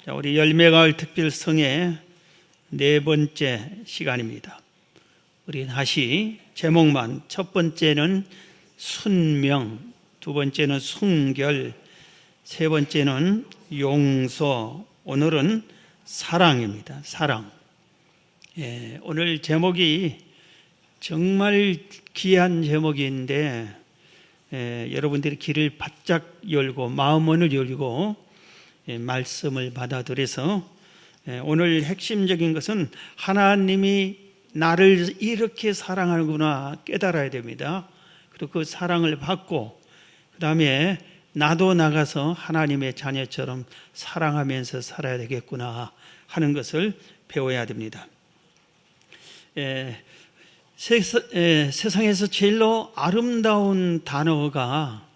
자, 우리 열매가을 특별성의 네 번째 시간입니다. 우리 다시 제목만, 첫 번째는 순명, 두 번째는 순결, 세 번째는 용서, 오늘은 사랑입니다. 사랑. 오늘 제목이 정말 귀한 제목인데 여러분들이 귀를 바짝 열고 마음문을 열고 말씀을 받아들여서 오늘 핵심적인 것은 하나님이 나를 이렇게 사랑하는구나 깨달아야 됩니다. 그리고 그 사랑을 받고 그 다음에 나도 나가서 하나님의 자녀처럼 사랑하면서 살아야 되겠구나 하는 것을 배워야 됩니다. 세상에서 제일로 아름다운 단어가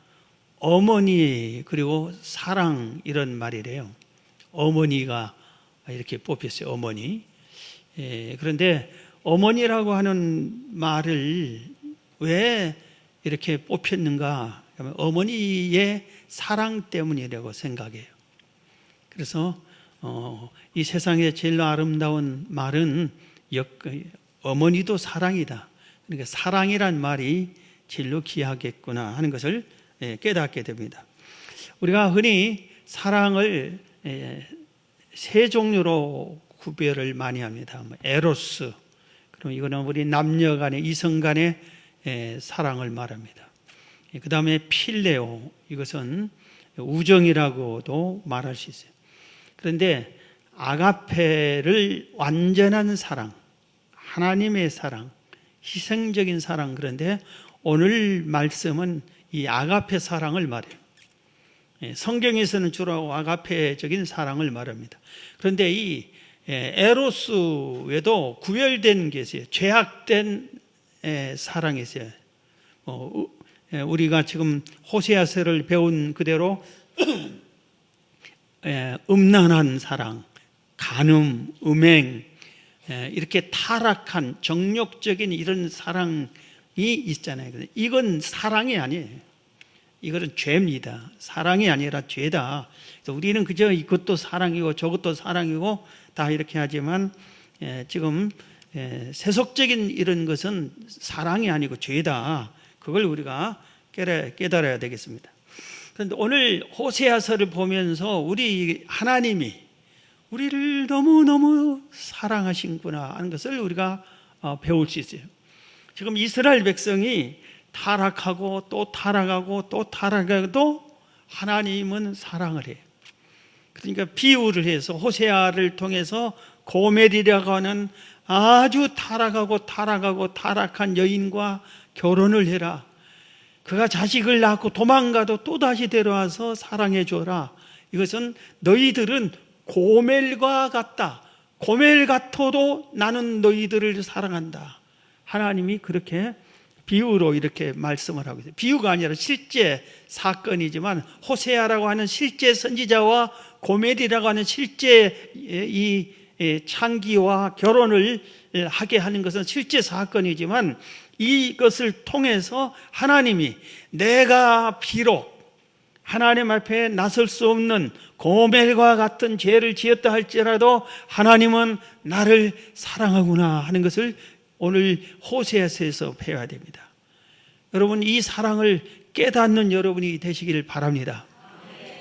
어머니 그리고 사랑 이런 말이래요. 어머니가 이렇게 뽑혔어요. 어머니. 그런데 어머니라고 하는 말을 왜 이렇게 뽑혔는가 하면 어머니의 사랑 때문이라고 생각해요. 그래서 이 세상에 제일 아름다운 말은 어머니도 사랑이다. 그러니까 사랑이란 말이 제일로 귀하겠구나 하는 것을 깨닫게 됩니다. 우리가 흔히 사랑을 세 종류로 구별을 많이 합니다. 에로스, 그럼 이거는 우리 남녀 간의 이성 간의 사랑을 말합니다. 그 다음에 필레오, 이것은 우정이라고도 말할 수 있어요. 그런데 아가페를 완전한 사랑, 하나님의 사랑, 희생적인 사랑, 그런데 오늘 말씀은 이 아가페 사랑을 말해요. 성경에서는 주로 아가페적인 사랑을 말합니다. 그런데 이 에로스 외에도 구별된 게 있어요. 죄악된 사랑이 있어요. 우리가 지금 호세아서를 배운 그대로 음란한 사랑, 간음, 음행, 이렇게 타락한 정욕적인 이런 사랑이 있잖아요. 이건 사랑이 아니에요. 이거는 죄입니다. 사랑이 아니라 죄다. 그래서 우리는 그저 이것도 사랑이고 저것도 사랑이고 다 이렇게 하지만 지금 세속적인 이런 것은 사랑이 아니고 죄다. 그걸 우리가 깨달아야 되겠습니다. 그런데 오늘 호세아서를 보면서 우리 하나님이 우리를 너무너무 사랑하신구나 하는 것을 우리가 배울 수 있어요. 지금 이스라엘 백성이 타락하고 또 타락하고 또 타락해도 하나님은 사랑을 해요. 그러니까 비유를 해서 호세아를 통해서 고멜이라고 하는 아주 타락하고 타락한 여인과 결혼을 해라. 그가 자식을 낳고 도망가도 또다시 데려와서 사랑해 줘라. 이것은 너희들은 고멜과 같다. 고멜 같아도 나는 너희들을 사랑한다. 하나님이 그렇게 비유로 이렇게 말씀을 하고 있어요. 비유가 아니라 실제 사건이지만 호세아라고 하는 실제 선지자와 고멜이라고 하는 실제 이 창기와 결혼을 하게 하는 것은 실제 사건이지만 이것을 통해서 하나님이 내가 비록 하나님 앞에 나설 수 없는 고멜과 같은 죄를 지었다 할지라도 하나님은 나를 사랑하구나 하는 것을 오늘 호세아서에서 배워야 됩니다. 여러분, 이 사랑을 깨닫는 여러분이 되시기를 바랍니다.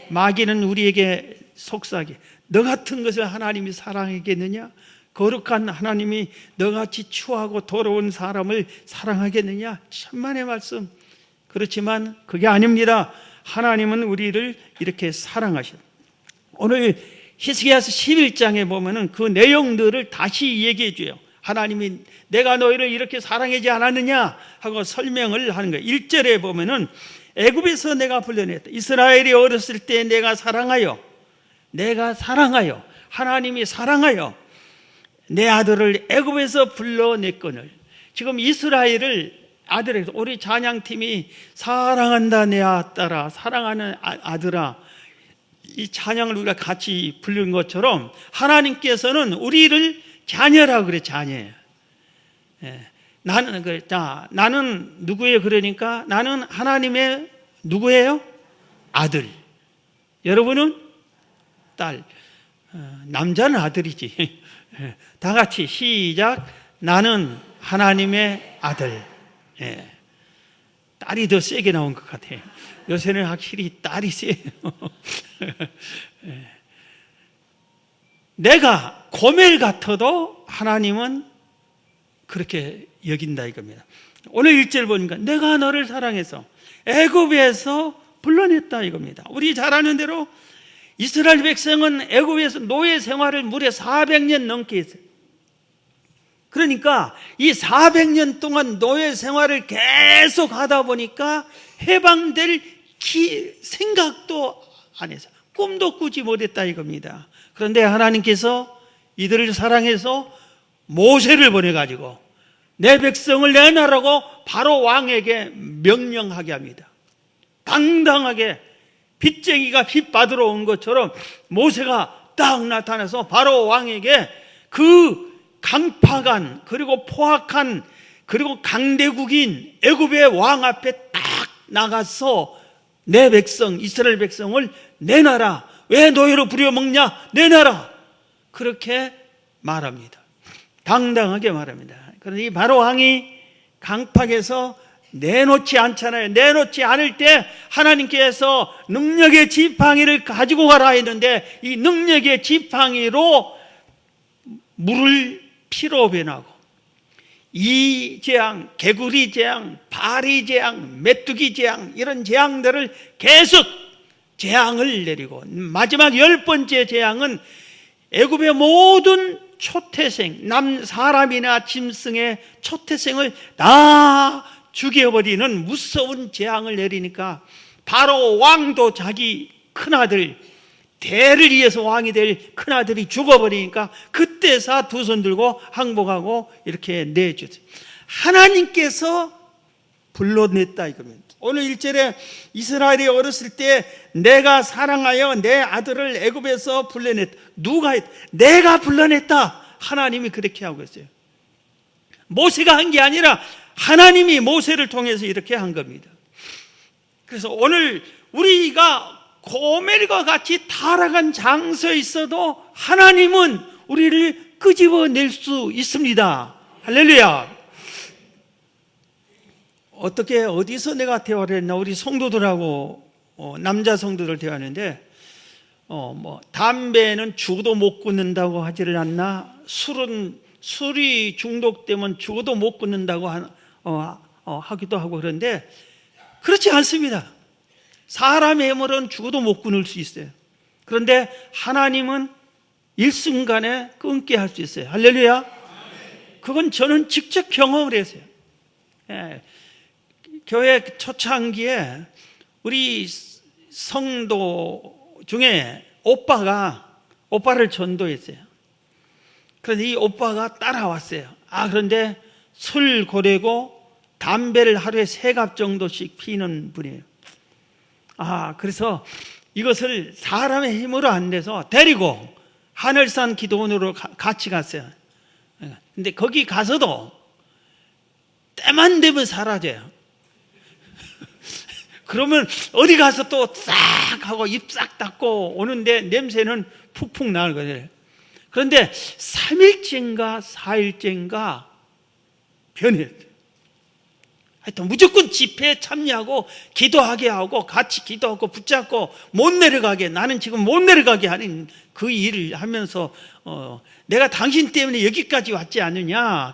마귀는 우리에게 속삭여 너 같은 것을 하나님이 사랑하겠느냐? 거룩한 하나님이 너같이 추하고 더러운 사람을 사랑하겠느냐? 천만의 말씀. 그렇지만 그게 아닙니다. 하나님은 우리를 이렇게 사랑하셔. 오늘 히스기야서 11장에 보면은 그 내용들을 다시 얘기해 줘요. 하나님이 내가 너희를 이렇게 사랑하지 않았느냐 하고 설명을 하는 거예요. 1절에 보면은 애굽에서 내가 불러냈다. 이스라엘이 어렸을 때 내가 사랑하여 하나님이 사랑하여 내 아들을 애굽에서 불러냈거늘. 지금 이스라엘을 아들에서 우리 찬양팀이 사랑한다 내 아들아, 사랑하는 아들아, 이 찬양을 우리가 같이 부른 것처럼 하나님께서는 우리를 자녀라고 그래. 자녀. 나는 누구예요? 그러니까 나는 하나님의 누구예요? 아들. 여러분은 딸. 남자는 아들이지. 다 같이 시작. 나는 하나님의 아들. 예. 딸이 더 세게 나온 것 같아요. 요새는 확실히 딸이 세요. 예. 내가 고멜 같아도 하나님은 그렇게 여긴다 이겁니다. 오늘 1절 보니까 내가 너를 사랑해서 애굽에서 불러냈다 이겁니다. 우리 잘 아는 대로 이스라엘 백성은 애굽에서 노예 생활을 무려 400년 넘게 했어요. 그러니까 이 400년 동안 노예 생활을 계속 하다 보니까 해방될 생각도 안 해서 꿈도 꾸지 못했다 이겁니다. 그런데 하나님께서 이들을 사랑해서 모세를 보내가지고 내 백성을 내놔라고 바로 왕에게 명령하게 합니다. 당당하게 빚쟁이가 빚 받으러 온 것처럼 모세가 딱 나타나서 바로 왕에게 그 강팍한 그리고 포악한 그리고 강대국인 애굽의 왕 앞에 딱 나가서 내 백성 이스라엘 백성을 내놔라. 왜 노예로 부려먹냐? 내놔라. 그렇게 말합니다. 당당하게 말합니다. 그런데 이 바로 왕이 강팍해서 내놓지 않잖아요. 내놓지 않을 때 하나님께서 능력의 지팡이를 가지고 가라 했는데 이 능력의 지팡이로 물을 피로 변하고 이 재앙, 개구리 재앙, 바리 재앙, 메뚜기 재앙 이런 재앙들을 계속 재앙을 내리고 마지막 10번째 재앙은 애굽의 모든 초태생, 사람이나 짐승의 초태생을 다 죽여버리는 무서운 재앙을 내리니까 바로 왕도 자기 큰아들 대를 위해서 왕이 될 큰아들이 죽어버리니까 그때서 두 손 들고 항복하고 이렇게 내주세요. 하나님께서 불러냈다 이겁니다. 오늘 1절에 이스라엘이 어렸을 때 내가 사랑하여 내 아들을 애굽에서 불러냈다. 누가 했다? 내가 불러냈다. 하나님이 그렇게 하고 있어요. 모세가 한 게 아니라 하나님이 모세를 통해서 이렇게 한 겁니다. 그래서 오늘 우리가 고멜과 같이 타락한 장소에 있어도 하나님은 우리를 끄집어낼 수 있습니다. 할렐루야. 어떻게 어디서 내가 대화를 했나? 우리 성도들하고 남자 성도들 대화하는데 담배는 죽어도 못 끊는다고 하지를 않나? 술이 중독되면 죽어도 못 끊는다고 하기도 하고 그런데 그렇지 않습니다. 사람의 힘으로는 죽어도 못 끊을 수 있어요. 그런데 하나님은 일순간에 끊게 할 수 있어요. 할렐루야. 그건 저는 직접 경험을 했어요. 예. 교회 초창기에 우리 성도 중에 오빠를 전도했어요. 그런데 이 오빠가 따라왔어요. 그런데 술 고래고 담배를 하루에 3갑 정도씩 피는 분이에요. 그래서 이것을 사람의 힘으로 안 돼서 데리고 하늘산 기도원으로 같이 갔어요. 근데 거기 가서도 때만 되면 사라져요. 그러면 어디 가서 또 싹 하고 입 싹 닦고 오는데 냄새는 푹푹 나는 거예요. 그런데 3일째인가 4일째인가 변했어요. 하여튼 무조건 집회에 참여하고 기도하게 하고 같이 기도하고 붙잡고 못 내려가게, 나는 지금 못 내려가게 하는 그 일을 하면서 내가 당신 때문에 여기까지 왔지 않느냐.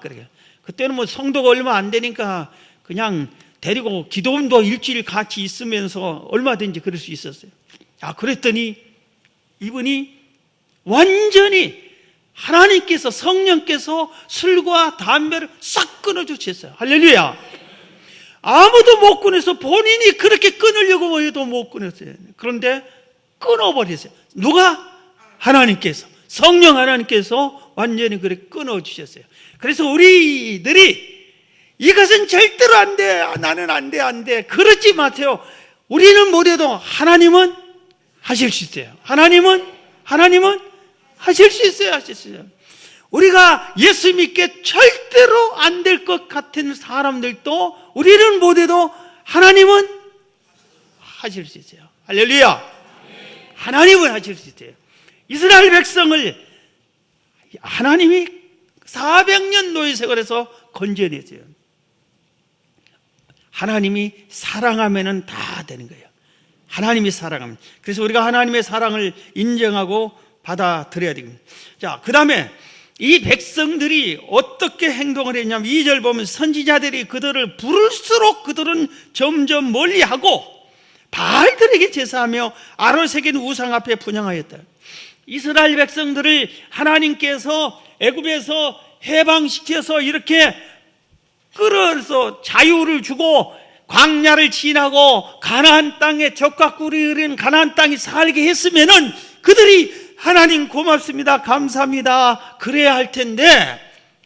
그때는 뭐 성도가 얼마 안 되니까 그냥 데리고 기도원도 일주일 같이 있으면서 얼마든지 그럴 수 있었어요. 그랬더니 이분이 완전히 하나님께서 성령께서 술과 담배를 싹 끊어주셨어요. 할렐루야. 아무도 못 끊어서 본인이 그렇게 끊으려고 해도 못 끊었어요. 그런데 끊어버렸어요. 누가? 하나님께서, 성령 하나님께서 완전히 그렇게 끊어주셨어요. 그래서 우리들이 이것은 절대로 안 돼, 나는 안 돼, 그러지 마세요. 우리는 못해도 하나님은 하실 수 있어요. 하나님은 하실 수 있어요. 우리가 예수 믿게 절대로 안 될 것 같은 사람들도 우리는 못해도 하나님은 하실 수 있어요. 할렐루야. 하나님은 하실 수 있어요. 이스라엘 백성을 하나님이 400년 노예 생활에서 건져냈어요. 하나님이 사랑하면은 다 되는 거예요. 하나님이 사랑하면. 그래서 우리가 하나님의 사랑을 인정하고 받아들여야 됩니다. 자, 그 다음에 이 백성들이 어떻게 행동을 했냐면 2절 보면 선지자들이 그들을 부를수록 그들은 점점 멀리하고 바알들에게 제사하며 아로새긴 우상 앞에 분향하였다. 이스라엘 백성들을 하나님께서 애굽에서 해방시켜서 이렇게 끌어서 자유를 주고 광야를 지나고 가나안 땅에 젖과 꿀이 흐르는 가나안 땅에 살게 했으면은 그들이 하나님 고맙습니다, 감사합니다 그래야 할 텐데,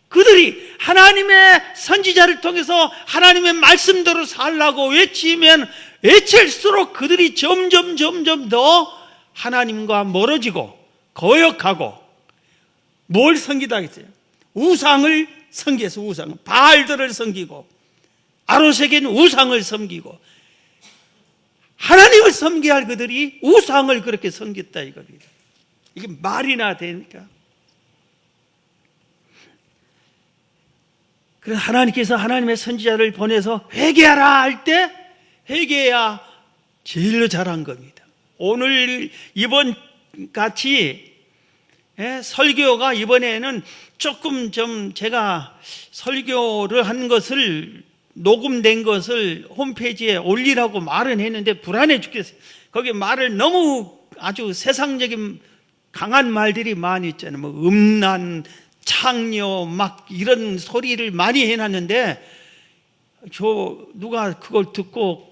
그들이 하나님의 선지자를 통해서 하나님의 말씀대로 살라고 외치면 외칠수록 그들이 점점 더 하나님과 멀어지고 거역하고 뭘 섬기다 했어요? 우상을 섬기해서 우상, 바알들을 섬기고 아로새긴 우상을 섬기고, 하나님을 섬겨야 할 그들이 우상을 그렇게 섬겼다 이겁니다. 이게 말이나 되니까. 그래서 하나님께서 하나님의 선지자를 보내서 회개하라 할 때 회개해야 제일로 잘한 겁니다. 오늘 이번 같이 설교가 이번에는 조금 좀 제가 설교를 한 것을 녹음된 것을 홈페이지에 올리라고 말은 했는데 불안해 죽겠어요. 거기 말을 너무 아주 세상적인 강한 말들이 많이 있잖아요. 뭐 음란, 창녀 막 이런 소리를 많이 해놨는데 누가 그걸 듣고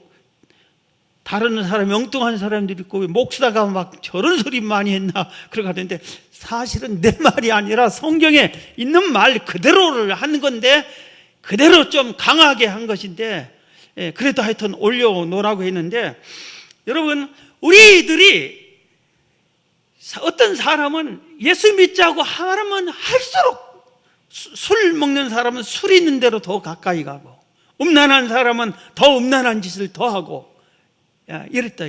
다른 사람, 엉뚱한 사람들이 있고 목사가 막 저런 소리 많이 했나 그러고 하는데, 사실은 내 말이 아니라 성경에 있는 말 그대로를 하는 건데 그대로 좀 강하게 한 것인데, 그래도 하여튼 올려놓으라고 했는데, 여러분 우리들이 어떤 사람은 예수 믿자고 하면 할수록, 술 먹는 사람은 술 있는 대로 더 가까이 가고, 음란한 사람은 더 음란한 짓을 더 하고 이랬다.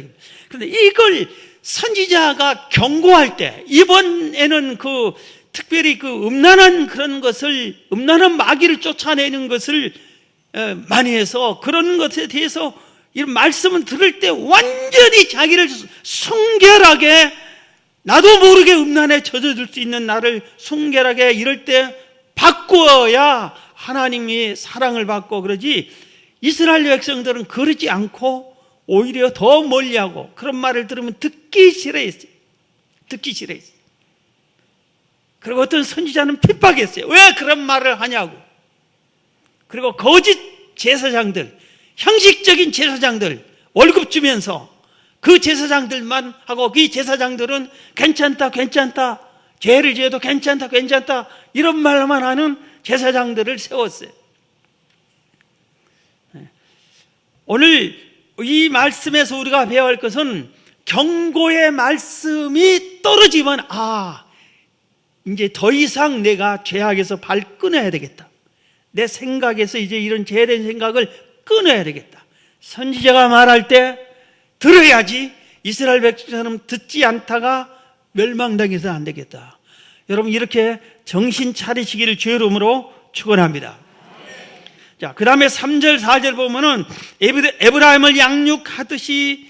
그런데 이걸 선지자가 경고할 때, 이번에는 특별히 음란한 그런 것을, 음란한 마귀를 쫓아내는 것을 많이 해서 그런 것에 대해서 이런 말씀을 들을 때 완전히 자기를 순결하게, 나도 모르게 음란에 젖어들 수 있는 나를 순결하게 이럴 때 바꾸어야 하나님이 사랑을 받고 그러지, 이스라엘 백성들은 그러지 않고 오히려 더 멀리하고 그런 말을 들으면 듣기 싫어했어요. 듣기 싫어했어요. 그리고 어떤 선지자는 핍박했어요. 왜 그런 말을 하냐고. 그리고 거짓 제사장들, 형식적인 제사장들 월급 주면서 그 제사장들만 하고, 그 제사장들은 괜찮다 죄를 지어도 괜찮다 이런 말만 하는 제사장들을 세웠어요. 오늘 이 말씀에서 우리가 배워야 할 것은, 경고의 말씀이 떨어지면 이제 더 이상 내가 죄악에서 발 끊어야 되겠다, 내 생각에서 이제 이런 죄된 생각을 끊어야 되겠다. 선지자가 말할 때 들어야지, 이스라엘 백성처럼 듣지 않다가 멸망당해서 안 되겠다. 여러분 이렇게 정신 차리시기를 주의 이름으로 축원합니다. 자, 그 다음에 3절 4절 보면은 에브라임을 양육하듯이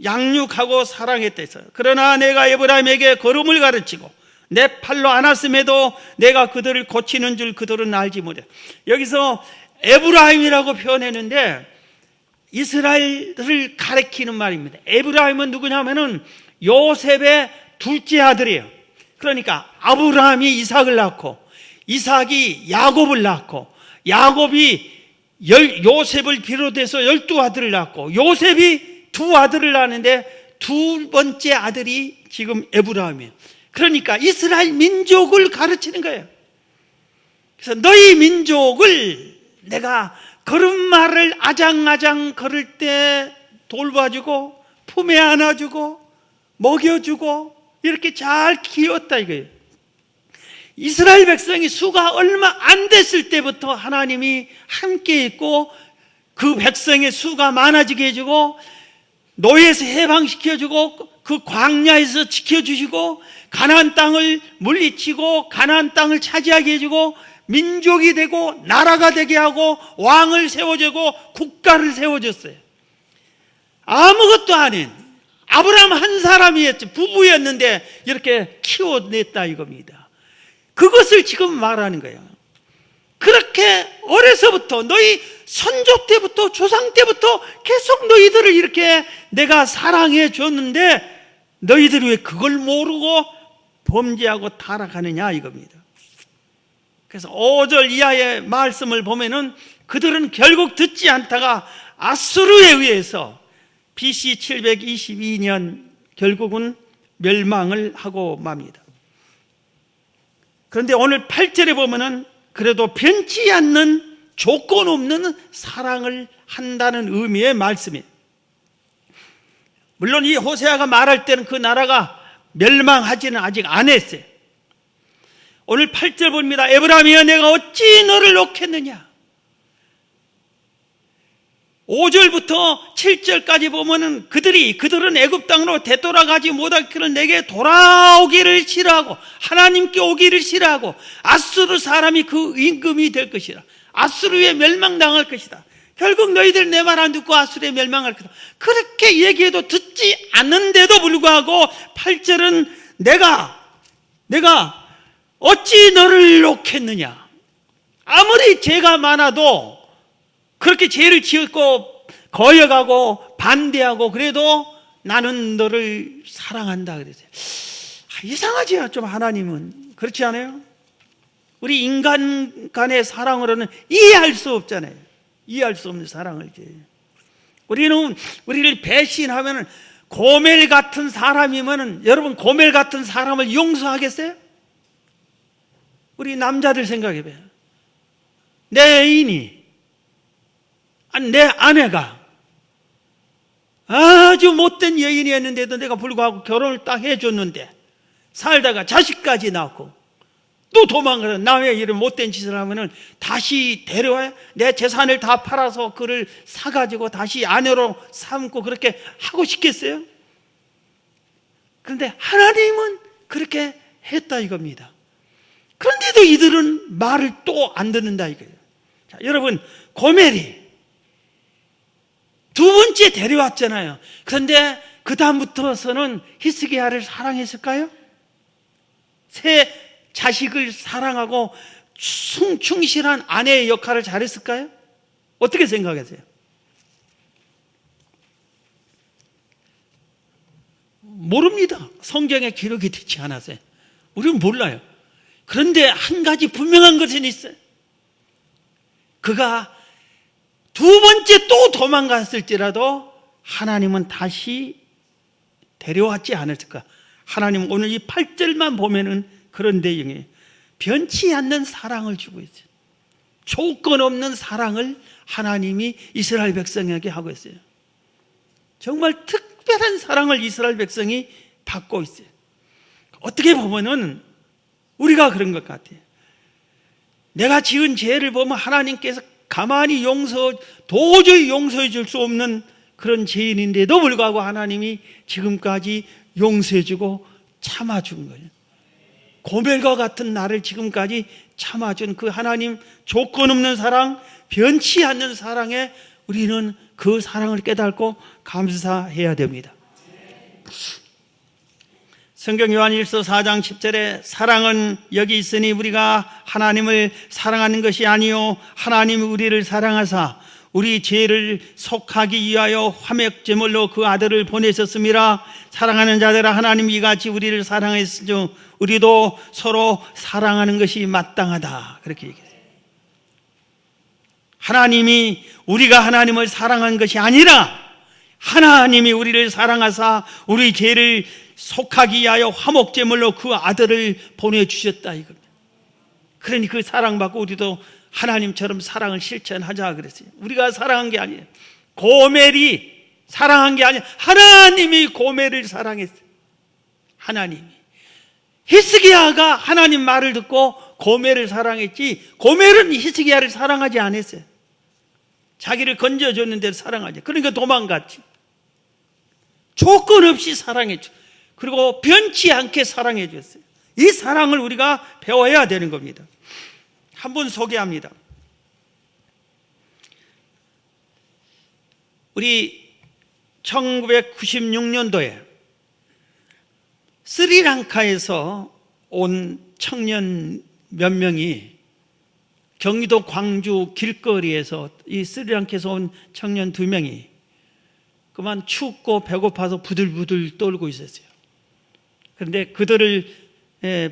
양육하고 사랑했다 했어요. 그러나 내가 에브라임에게 걸음을 가르치고 내 팔로 안았음에도 내가 그들을 고치는 줄 그들은 알지 못해. 여기서 에브라임이라고 표현했는데 이스라엘을 가리키는 말입니다. 에브라임은 누구냐면은 요셉의 둘째 아들이에요. 그러니까 아브라함이 이삭을 낳고 이삭이 야곱을 낳고 야곱이 요셉을 비롯해서 12아들을 낳고 요셉이 2아들을 낳는데 두 번째 아들이 지금 에브라임이에요. 그러니까 이스라엘 민족을 가르치는 거예요. 그래서 너희 민족을 내가 걸음마를 아장아장 걸을 때 돌봐주고 품에 안아주고 먹여주고 이렇게 잘 키웠다 이거예요. 이스라엘 백성이 수가 얼마 안 됐을 때부터 하나님이 함께 있고 그 백성의 수가 많아지게 해주고 노예에서 해방시켜주고 그 광야에서 지켜주시고 가나안 땅을 물리치고 가나안 땅을 차지하게 해주고 민족이 되고 나라가 되게 하고 왕을 세워주고 국가를 세워줬어요. 아무것도 아닌 아브라함 한 사람이었죠. 부부였는데 이렇게 키워냈다 이겁니다. 그것을 지금 말하는 거예요. 그렇게 어려서부터 너희 선조 때부터 조상 때부터 계속 너희들을 이렇게 내가 사랑해 줬는데 너희들이 왜 그걸 모르고 범죄하고 타락하느냐 이겁니다. 그래서 5절 이하의 말씀을 보면은 그들은 결국 듣지 않다가 아수르에 의해서 BC 722년 결국은 멸망을 하고 맙니다. 그런데 오늘 8절에 보면은 그래도 변치 않는 조건 없는 사랑을 한다는 의미의 말씀이에요. 물론 이 호세아가 말할 때는 그 나라가 멸망하지는 아직 안 했어요. 오늘 8절 봅니다. 에브라임이여 내가 어찌 너를 놓겠느냐. 5절부터 7절까지 보면은 그들은 애굽 땅으로 되돌아가지 못하기를 내게 돌아오기를 싫어하고 하나님께 오기를 싫어하고 아수르 사람이 그 임금이 될 것이라. 아수르에 멸망당할 것이다. 결국 너희들 내 말 안 듣고 아수르에 멸망할 것이다. 그렇게 얘기해도 듣지 않는데도 불구하고 8절은 내가 어찌 너를 놓겠느냐. 아무리 죄가 많아도 그렇게 죄를 지었고 거역하고 반대하고 그래도 나는 너를 사랑한다 그랬어요. 이상하지요 좀 하나님은. 그렇지 않아요? 우리 인간 간의 사랑으로는 이해할 수 없잖아요. 이해할 수 없는 사랑을 이제. 우리는 우리를 배신하면은 고멜 같은 사람이면은 여러분 고멜 같은 사람을 용서하겠어요? 우리 남자들 생각해봐요. 내 애인이 내 아내가 아주 못된 여인이었는데도 내가 불구하고 결혼을 딱 해줬는데 살다가 자식까지 낳고 또 도망가서 남의 이런 못된 짓을 하면은 다시 데려와요? 내 재산을 다 팔아서 그를 사가지고 다시 아내로 삼고 그렇게 하고 싶겠어요? 그런데 하나님은 그렇게 했다 이겁니다. 그런데도 이들은 말을 또 안 듣는다 이거예요. 자, 여러분 고멜이 두 번째 데려왔잖아요. 그런데 그 다음부터서는 히스기야를 사랑했을까요? 새 자식을 사랑하고 충실한 아내의 역할을 잘했을까요? 어떻게 생각하세요? 모릅니다. 성경에 기록이 되지 않았어요. 우리는 몰라요. 그런데 한 가지 분명한 것은 있어요. 그가 두 번째 또 도망갔을지라도 하나님은 다시 데려왔지 않았을까. 하나님은 오늘 이 8절만 보면은 그런 내용이에요. 변치 않는 사랑을 주고 있어요. 조건 없는 사랑을 하나님이 이스라엘 백성에게 하고 있어요. 정말 특별한 사랑을 이스라엘 백성이 받고 있어요. 어떻게 보면은 우리가 그런 것 같아요. 내가 지은 죄를 보면 하나님께서 가만히 도저히 용서해 줄 수 없는 그런 죄인인데도 불구하고 하나님이 지금까지 용서해 주고 참아준 거예요. 고멜과 같은 나를 지금까지 참아준 그 하나님 조건 없는 사랑, 변치 않는 사랑에 우리는 그 사랑을 깨닫고 감사해야 됩니다. 성경 요한일서 4장 10절에 사랑은 여기 있으니 우리가 하나님을 사랑하는 것이 아니요 하나님이 우리를 사랑하사 우리 죄를 속하기 위하여 화목제물로 그 아들을 보내셨음이라. 사랑하는 자들아 하나님이 이같이 우리를 사랑했으니 우리도 서로 사랑하는 것이 마땅하다. 그렇게 얘기했어요. 하나님이 우리가 하나님을 사랑한 것이 아니라 하나님이 우리를 사랑하사 우리 죄를 속하기 위하여 화목제물로 그 아들을 보내주셨다 이겁니다. 그러니 그 사랑받고 우리도 하나님처럼 사랑을 실천하자 그랬어요. 우리가 사랑한 게 아니에요. 고멜이 사랑한 게 아니에요. 하나님이 고멜을 사랑했어요. 하나님이. 히스기야가 하나님 말을 듣고 고멜을 사랑했지 고멜은 히스기야를 사랑하지 않았어요. 자기를 건져줬는데 사랑하지. 그러니까 도망갔지. 조건 없이 사랑했죠. 그리고 변치 않게 사랑해 주셨어요. 이 사랑을 우리가 배워야 되는 겁니다. 한 분 소개합니다. 우리 1996년도에 스리랑카에서 온 청년 몇 명이 경기도 광주 길거리에서 이 스리랑카에서 온 청년 2명이 그만 춥고 배고파서 부들부들 떨고 있었어요. 그런데 그들을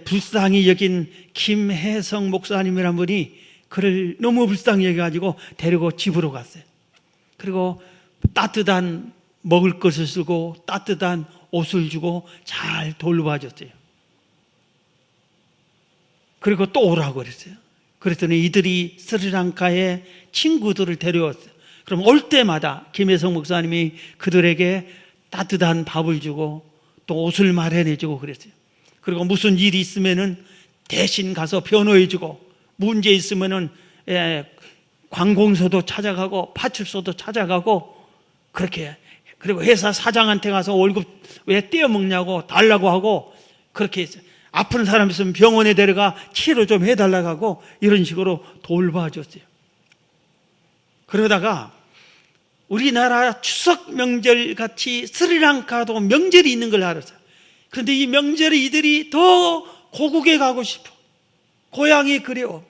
불쌍히 여긴 김혜성 목사님이란 분이 그를 너무 불쌍히 여겨가지고 데리고 집으로 갔어요. 그리고 따뜻한 먹을 것을 쓰고 따뜻한 옷을 주고 잘 돌봐줬어요. 그리고 또 오라고 그랬어요. 그랬더니 이들이 스리랑카에 친구들을 데려왔어요. 그럼 올 때마다 김혜성 목사님이 그들에게 따뜻한 밥을 주고 또 옷을 마련해주고 그랬어요. 그리고 무슨 일이 있으면은 대신 가서 변호해주고, 문제 있으면은 관공서도 찾아가고 파출소도 찾아가고 그렇게, 그리고 회사 사장한테 가서 월급 왜 떼어먹냐고 달라고 하고 그렇게 했어요. 아픈 사람 있으면 병원에 데려가 치료 좀 해달라고 하고 이런 식으로 돌봐줬어요. 그러다가 우리나라 추석 명절 같이 스리랑카도 명절이 있는 걸 알았어요. 그런데 이 명절에 이들이 더 고국에 가고 싶어. 고향이 그리워.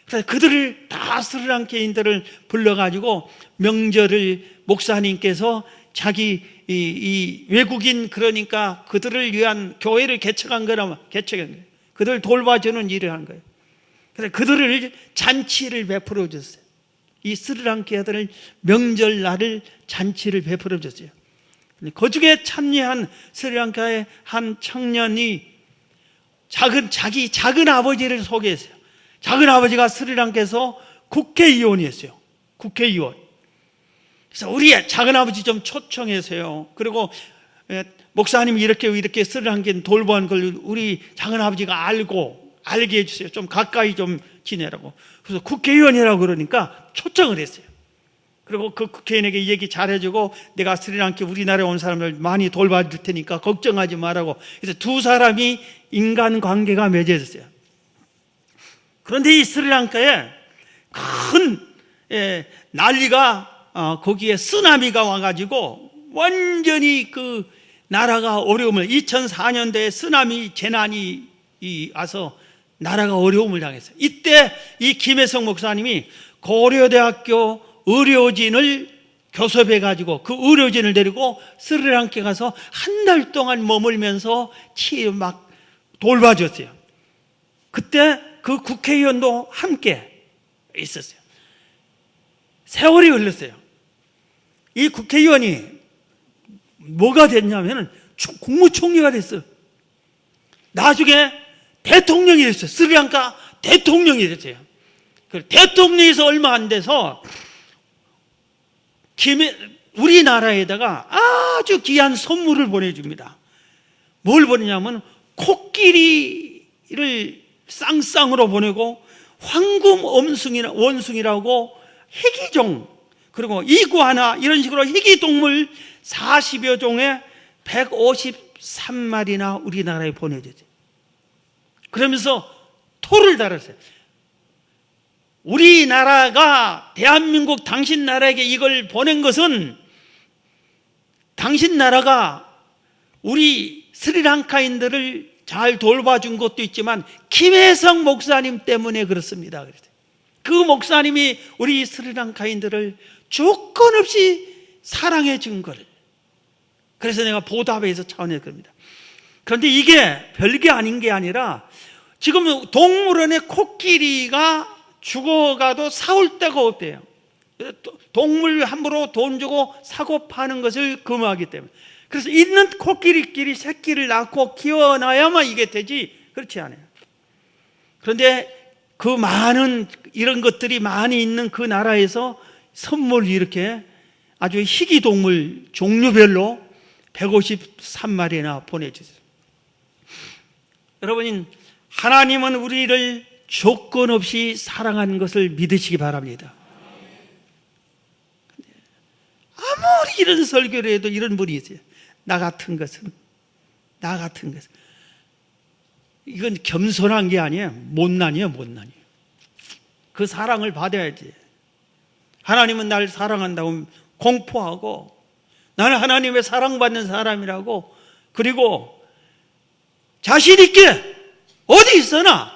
그래서 그들을 다 스리랑카인들을 불러가지고 명절을 목사님께서 자기 이 외국인, 그러니까 그들을 위한 교회를 개척한 거예요. 그들을 돌봐주는 일을 한 거예요. 그래서 그들을 잔치를 베풀어 줬어요. 이 스리랑카들 명절날을 잔치를 베풀어 줬어요. 거죽에 참여한 스리랑카의 한 청년이 자기 작은 아버지를 소개했어요. 작은 아버지가 스리랑카에서 국회의원이었어요. 국회의원. 그래서 우리 작은 아버지 좀 초청해서요. 그리고 목사님이 이렇게 스리랑카에 돌보는 걸 우리 작은 아버지가 알게 해주세요. 좀 가까이 좀 지내라고. 그래서 국회의원이라고 그러니까 초청을 했어요. 그리고 그 국회의원에게 얘기 잘해주고, 내가 스리랑카 우리나라에 온 사람을 많이 돌봐줄 테니까 걱정하지 말라고. 그래서 두 사람이 인간관계가 맺어졌어요. 그런데 이 스리랑카에 큰 난리가, 거기에 쓰나미가 와가지고 완전히 그 나라가 어려움을, 2004년도에 쓰나미 재난이 와서 나라가 어려움을 당했어요. 이때 이 김혜성 목사님이 고려대학교 의료진을 교섭해가지고 그 의료진을 데리고 스리랑카에 가서 한 달 동안 머물면서 막 돌봐줬어요. 그때 그 국회의원도 함께 있었어요. 세월이 흘렀어요. 이 국회의원이 뭐가 됐냐면 국무총리가 됐어요. 나중에 대통령이 됐어요. 스리랑카 대통령이 됐어요. 대통령에서 얼마 안 돼서 우리나라에다가 아주 귀한 선물을 보내줍니다. 뭘 보내냐면 코끼리를 쌍쌍으로 보내고 황금 원숭이라고 희귀종, 그리고 이구아나 이런 식으로 희귀동물 40여 종에 153마리나 우리나라에 보내줬어요. 그러면서 토를 달았어요. 우리나라가 대한민국 당신 나라에게 이걸 보낸 것은 당신 나라가 우리 스리랑카인들을 잘 돌봐준 것도 있지만 김혜성 목사님 때문에 그렇습니다. 그 목사님이 우리 스리랑카인들을 조건 없이 사랑해 준 거를, 그래서 내가 보답해서 차원했을 겁니다. 그런데 이게 별게 아닌 게 아니라 지금 동물원에 코끼리가 죽어가도 사올 데가 없대요. 동물 함부로 돈 주고 사고 파는 것을 금하기 때문에. 그래서 있는 코끼리끼리 새끼를 낳고 키워놔야만 이게 되지, 그렇지 않아요. 그런데 그 많은 이런 것들이 많이 있는 그 나라에서 선물 이렇게 아주 희귀동물 종류별로 153마리나 보내주세요. 여러분, 하나님은 우리를 조건 없이 사랑하는 것을 믿으시기 바랍니다. 아무리 이런 설교를 해도 이런 분이 있어요. 나 같은 것은 나 같은 것. 이건 겸손한 게 아니에요. 못난이에요, 못난이. 그 사랑을 받아야지. 하나님은 날 사랑한다고 공포하고, 나는 하나님의 사랑받는 사람이라고, 그리고 자신 있게 어디 있으나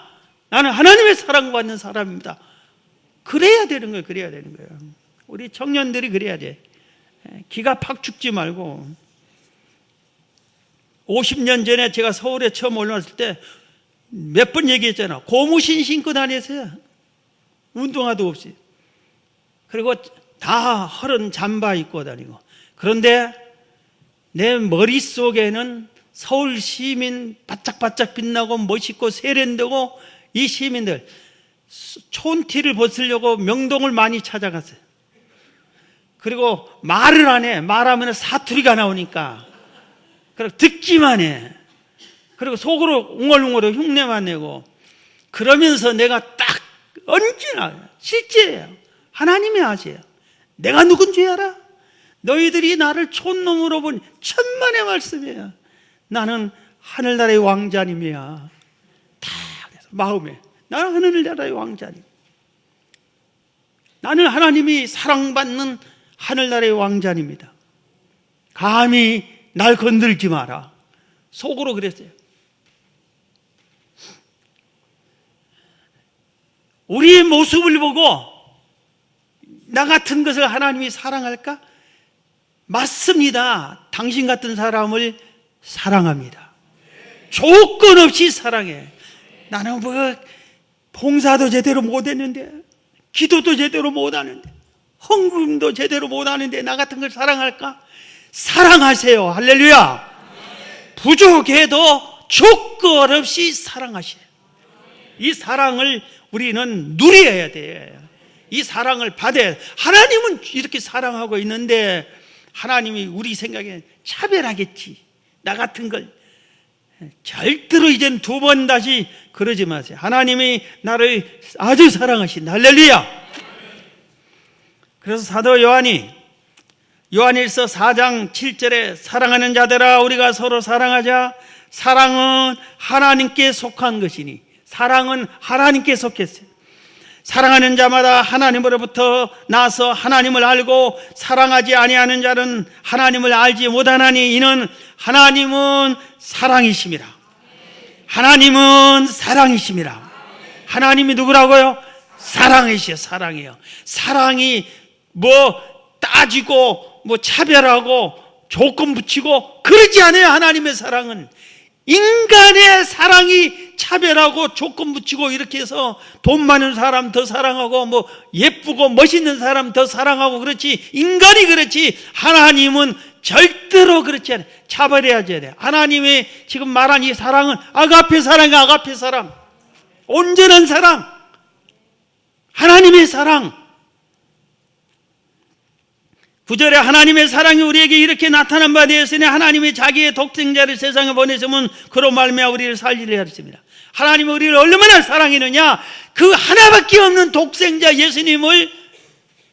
나는 하나님의 사랑받는 사람입니다. 그래야 되는 거예요. 그래야 되는 거예요. 우리 청년들이 그래야 돼. 기가 팍 죽지 말고. 50년 전에 제가 서울에 처음 올라왔을 때 몇 번 얘기했잖아. 고무신 신고 다녔어요. 운동화도 없이. 그리고 다 허른 잠바 입고 다니고. 그런데 내 머릿속에는 서울 시민 바짝바짝 빛나고 멋있고 세련되고, 이 시민들 촌티를 벗으려고 명동을 많이 찾아갔어요. 그리고 말을 안 해. 말하면 사투리가 나오니까. 그리고 듣기만 해. 그리고 속으로 웅얼웅얼 흉내만 내고. 그러면서 내가 딱 언제나 실제예요. 하나님이 아세요. 내가 누군지 알아? 너희들이 나를 촌놈으로 보니 천만의 말씀이에요. 나는 하늘나라의 왕자님이야. 다 그래서 마음에 나는 하늘나라의 왕자님. 나는 하나님이 사랑받는 하늘나라의 왕자님이다. 감히 날 건들지 마라. 속으로 그랬어요. 우리의 모습을 보고 나 같은 것을 하나님이 사랑할까? 맞습니다. 당신 같은 사람을 사랑합니다. 조건 없이 사랑해. 나는 뭐 봉사도 제대로 못했는데, 기도도 제대로 못하는데, 헌금도 제대로 못하는데 나 같은 걸 사랑할까? 사랑하세요. 할렐루야. 부족해도 조건 없이 사랑하시네. 이 사랑을 우리는 누려야 돼. 이 사랑을 받아야 돼. 하나님은 이렇게 사랑하고 있는데 하나님이 우리 생각에 차별하겠지. 나 같은 걸. 절대로 이젠 두 번 다시 그러지 마세요. 하나님이 나를 아주 사랑하신다. 할렐루야. 그래서 사도 요한이 요한일서 4장 7절에 사랑하는 자들아 우리가 서로 사랑하자. 사랑은 하나님께 속한 것이니. 사랑은 하나님께 속했어요. 사랑하는 자마다 하나님으로부터 나서 하나님을 알고 사랑하지 아니하는 자는 하나님을 알지 못하나니 이는 하나님은 사랑이심이라. 하나님은 사랑이심이라. 하나님이 누구라고요? 사랑이시여. 사랑이요. 사랑이 뭐 따지고 뭐 차별하고 조건 붙이고 그러지 않아요. 하나님의 사랑은 인간의 사랑이 차별하고 조건 붙이고 이렇게 해서 돈 많은 사람 더 사랑하고 뭐 예쁘고 멋있는 사람 더 사랑하고 그렇지, 인간이 그렇지 하나님은 절대로 그렇지 않아요. 차별해야지 돼. 하나님이 지금 말한 이 사랑은 아가페 사랑이야. 아가페 사랑, 온전한 사랑, 하나님의 사랑. 9절에 하나님의 사랑이 우리에게 이렇게 나타난 바 되었으니 하나님이 자기의 독생자를 세상에 보내시면 그로 말미암아 우리를 살리려 하셨습니다. 하나님은 우리를 얼마나 사랑했느냐. 그 하나밖에 없는 독생자 예수님을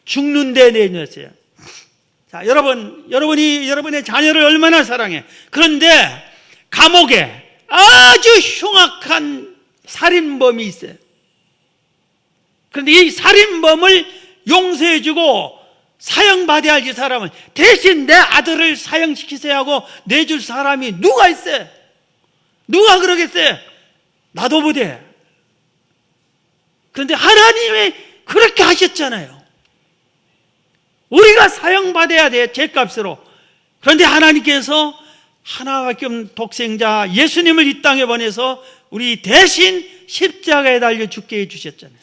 죽는 데 내놓으셨어요. 자, 여러분이 여러분의 자녀를 얼마나 사랑해. 그런데 감옥에 아주 흉악한 살인범이 있어요. 그런데 이 살인범을 용서해주고 사형받아야 할 이 사람은 대신 내 아들을 사형시키세요 하고 내줄 사람이 누가 있어요? 누가 그러겠어요? 나도 못해. 그런데 하나님이 그렇게 하셨잖아요. 우리가 사형받아야 돼, 죄값으로. 그런데 하나님께서 하나밖에 없는 독생자 예수님을 이 땅에 보내서 우리 대신 십자가에 달려 죽게 해주셨잖아요.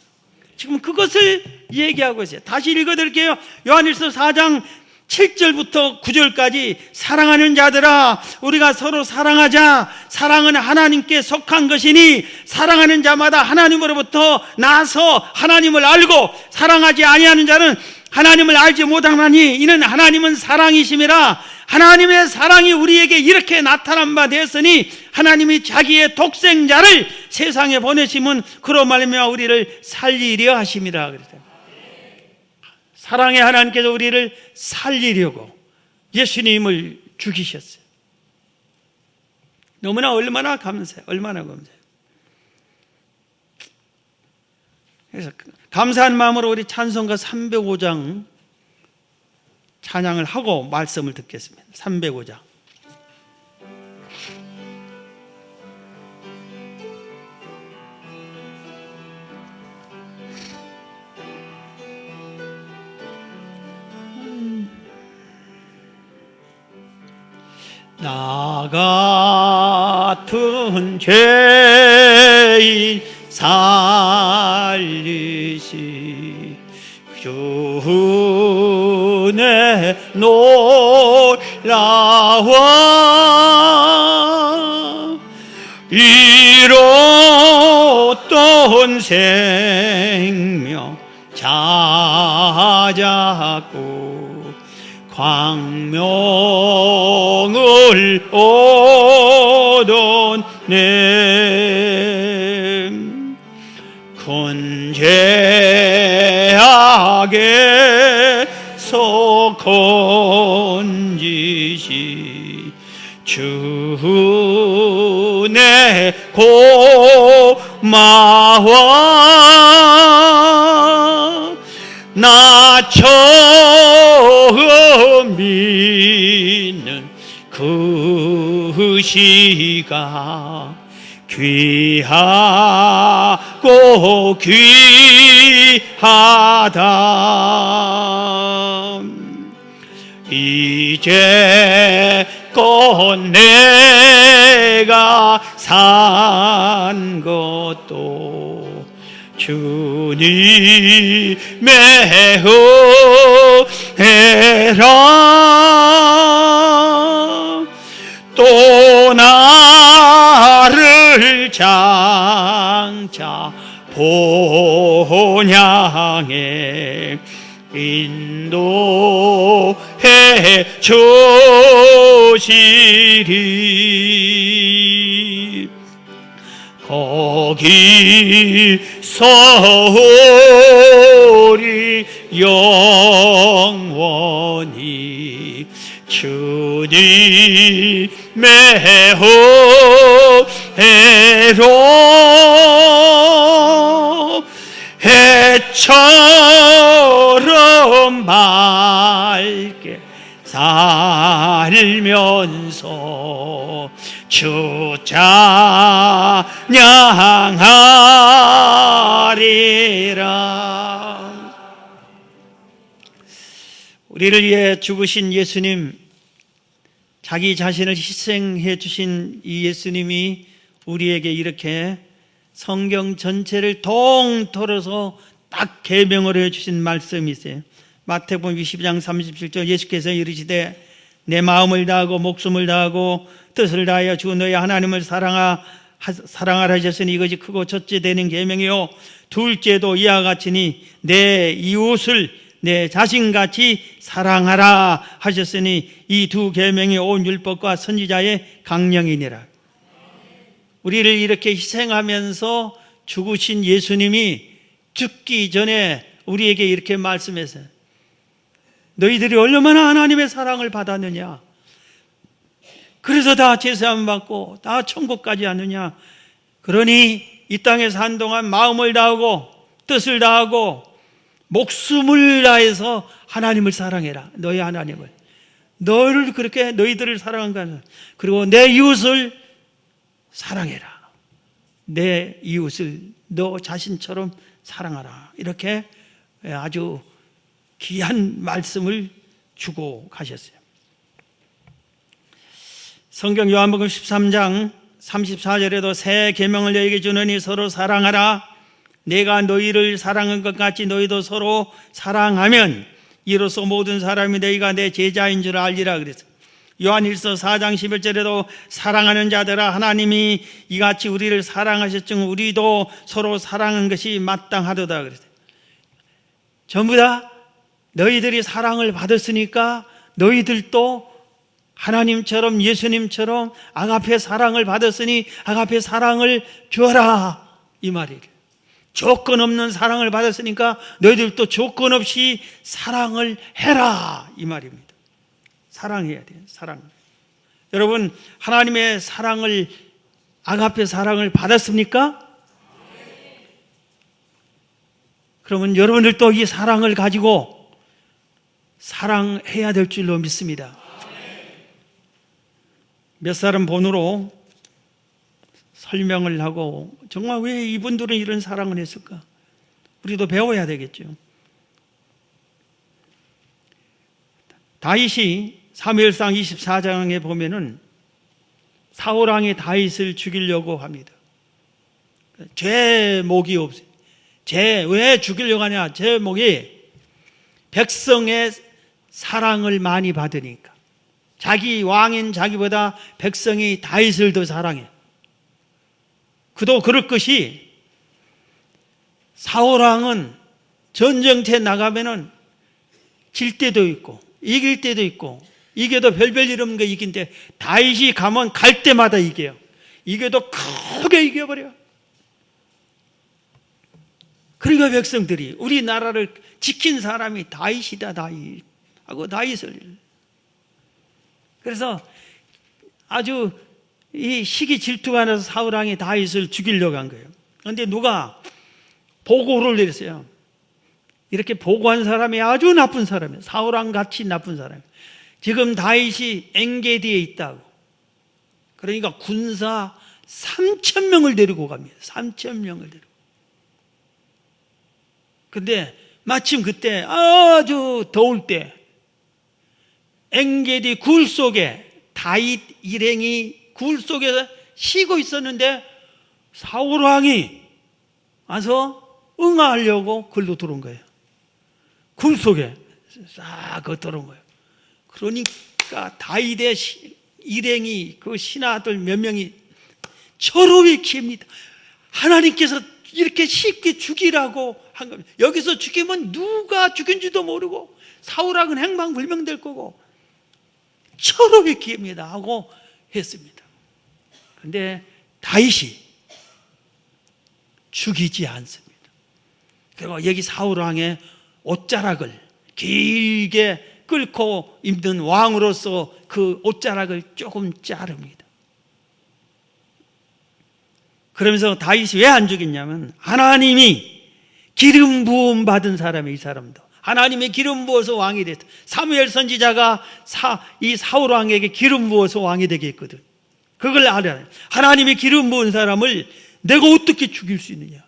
지금 그것을 얘기하고 있어요. 다시 읽어드릴게요. 요한일서 4장 7절부터 9절까지 사랑하는 자들아 우리가 서로 사랑하자. 사랑은 하나님께 속한 것이니 사랑하는 자마다 하나님으로부터 나서 하나님을 알고 사랑하지 아니하는 자는 하나님을 알지 못하나니 이는 하나님은 사랑이심이라. 하나님의 사랑이 우리에게 이렇게 나타난 바 되었으니 하나님이 자기의 독생자를 세상에 보내심은 그로 말미암아 우리를 살리려 하심이라 그랬어요. 사랑의 하나님께서 우리를 살리려고 예수님을 죽이셨어요. 너무나 얼마나 감사해, 얼마나 감사해. 그래서 감사한 마음으로 우리 찬송가 305장 찬양을 하고 말씀을 듣겠습니다. 305장. 나 같은 죄인 살리시 주의 놀라워 이뤘던 생명 찾았고 광명을 얻었네. 큰 죄악에서 건지시 주의 고마워 나 처음 믿는 그 시가 귀하고 귀하다. 이제껏 내가 산 것도 주님의 은혜라. 또 나를 장차 본향에 인도해 주시리. 거기서 우리 영원히 주님의 은혜로 해처럼 맑게 살면서 주 찬양하리라. 우리를 위해 죽으신 예수님, 자기 자신을 희생해 주신 이 예수님이 우리에게 이렇게 성경 전체를 통틀어서 딱 계명을 해주신 말씀이 있어요. 마태복음 22장 37절 예수께서 이르시되 내 마음을 다하고 목숨을 다하고 뜻을 다하여 주 너희 하나님을 사랑하라 하셨으니 이것이 크고 첫째 되는 계명이요 둘째도 이와 같으니 내 이웃을 내 자신같이 사랑하라 하셨으니 이 두 계명이 온 율법과 선지자의 강령이니라. 우리를 이렇게 희생하면서 죽으신 예수님이 죽기 전에 우리에게 이렇게 말씀했어요. 너희들이 얼마나 하나님의 사랑을 받았느냐, 그래서 다 제사함 받고 다 천국까지 하느냐. 그러니 이 땅에서 한동안 마음을 다하고 뜻을 다하고 목숨을 다해서 하나님을 사랑해라. 너희 하나님을, 너희를 그렇게 너희들을 사랑한 거야. 그리고 내 이웃을 사랑해라. 내 이웃을 너 자신처럼 사랑하라. 이렇게 아주 귀한 말씀을 주고 가셨어요. 성경 요한복음 13장 34절에도 새 계명을 너희에게 주노니 서로 사랑하라. 내가 너희를 사랑한 것 같이 너희도 서로 사랑하면 이로써 모든 사람이 너희가 내 제자인 줄 알리라 그랬어요. 요한일서 4장 11절에도 사랑하는 자들아 하나님이 이같이 우리를 사랑하셨จึ 우리도 서로 사랑한 것이 마땅하도다 그랬어요. 전부 다 너희들이 사랑을 받았으니까 너희들도 하나님처럼 예수님처럼 아가페 사랑을 받았으니 아가페 사랑을 주어라 이 말이에요. 조건 없는 사랑을 받았으니까 너희들도 조건 없이 사랑을 해라 이 말입니다. 사랑해야 돼요. 사랑. 여러분, 하나님의 사랑을, 아가페 사랑을 받았습니까? 그러면 여러분들도 이 사랑을 가지고 사랑해야 될 줄로 믿습니다. 몇 사람 본으로 설명을 하고 정말 왜 이분들은 이런 사랑을 했을까? 우리도 배워야 되겠죠. 다윗이 사무엘상 24장에 보면은 사울 왕이 다윗을 죽이려고 합니다. 제목이 없어요. 왜 죽이려고 하냐? 제목이 백성의 사랑을 많이 받으니까. 자기 왕인 자기보다 백성이 다윗을 더 사랑해. 그도 그럴 것이 사울 왕은 전쟁터에 나가면은 질 때도 있고 이길 때도 있고 이겨도 별별 일 없는 거 이긴데 다윗이 가면 갈 때마다 이겨요. 이겨도 크게 이겨버려. 그러니까 백성들이 우리나라를 지킨 사람이 다윗이다 다윗 하고 다윗을, 그래서 아주 이 시기 질투가 나서 사울 왕이 다윗을 죽이려고 한 거예요. 그런데 누가 보고를 내렸어요. 이렇게 보고한 사람이 아주 나쁜 사람이에요. 사울 왕 같이 나쁜 사람이에요. 지금 다윗이 엔게디에 있다고. 그러니까 군사 3,000명을 데리고 갑니다. 3,000명을 데리고. 근데 마침 그때 아주 더울 때 엔게디 굴 속에 다윗 일행이 굴 속에서 쉬고 있었는데 사울 왕이 와서 응하려고 글로 들어온 거예요. 굴 속에 싹 들어온 거예요. 그러니까 다윗의 일행이 그 신하들 몇 명이 철호를 키웁니다. 하나님께서 이렇게 쉽게 죽이라고 한 겁니다. 여기서 죽이면 누가 죽인지도 모르고 사울왕은 행방불명될 거고 철호를 키웁니다 하고 했습니다. 그런데 다윗이 죽이지 않습니다. 그리고 여기 사울왕의 옷자락을 길게 끌고 입는 왕으로서 그 옷자락을 조금 자릅니다. 그러면서 다윗이 왜 안 죽였냐면 하나님이 기름 부음 받은 사람이 이 사람도 하나님의 기름 부어서 왕이 됐다. 사무엘 선지자가 이 사울 왕에게 기름 부어서 왕이 되게 했거든. 그걸 알아야 해. 하나님의 기름 부은 사람을 내가 어떻게 죽일 수 있느냐?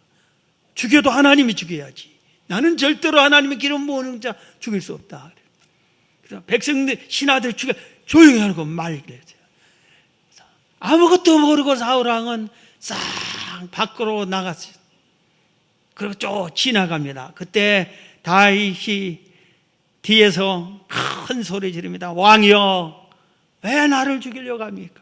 죽여도 하나님이 죽여야지. 나는 절대로 하나님의 기름 부은 자 죽일 수 없다. 그래서 백성들 신하들 죽여 조용히 하고 말을 했어요. 아무것도 모르고 사울 왕은 싹 밖으로 나갔어요. 그리고 쭉 지나갑니다. 그때 다윗이 뒤에서 큰 소리 지릅니다. 왕이여, 왜 나를 죽이려고 합니까?